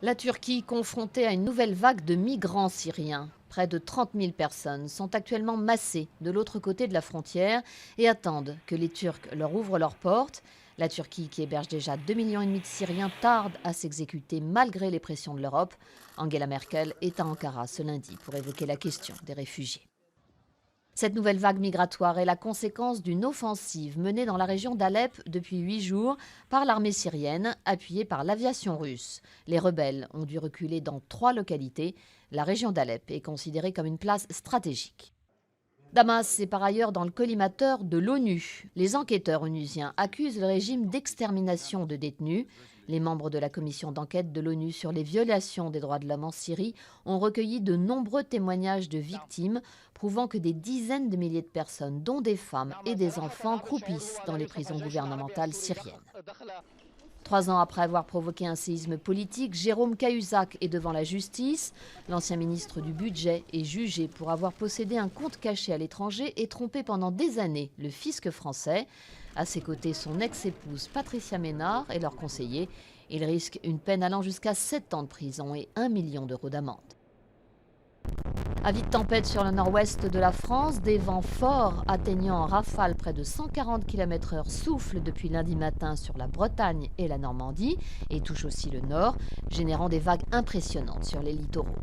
La Turquie, confrontée à une nouvelle vague de migrants syriens. Près de 30 000 personnes sont actuellement massées de l'autre côté de la frontière et attendent que les Turcs leur ouvrent leurs portes. La Turquie, qui héberge déjà 2,5 millions de Syriens, tarde à s'exécuter malgré les pressions de l'Europe. Angela Merkel est à Ankara ce lundi pour évoquer la question des réfugiés. Cette nouvelle vague migratoire est la conséquence d'une offensive menée dans la région d'Alep depuis 8 jours par l'armée syrienne, appuyée par l'aviation russe. Les rebelles ont dû reculer dans 3 localités. La région d'Alep est considérée comme une place stratégique. Damas est par ailleurs dans le collimateur de l'ONU. Les enquêteurs onusiens accusent le régime d'extermination de détenus. Les membres de la commission d'enquête de l'ONU sur les violations des droits de l'homme en Syrie ont recueilli de nombreux témoignages de victimes, prouvant que des dizaines de milliers de personnes, dont des femmes et des enfants, croupissent dans les prisons gouvernementales syriennes. 3 ans après avoir provoqué un séisme politique, Jérôme Cahuzac est devant la justice. L'ancien ministre du Budget est jugé pour avoir possédé un compte caché à l'étranger et trompé pendant des années le fisc français. À ses côtés, son ex-épouse Patricia Ménard et leur conseiller. Il risque une peine allant jusqu'à 7 ans de prison et 1 million d'euros d'amende. Avis de tempête sur le nord-ouest de la France, des vents forts atteignant en rafale près de 140 km/h soufflent depuis lundi matin sur la Bretagne et la Normandie et touchent aussi le nord, générant des vagues impressionnantes sur les littoraux.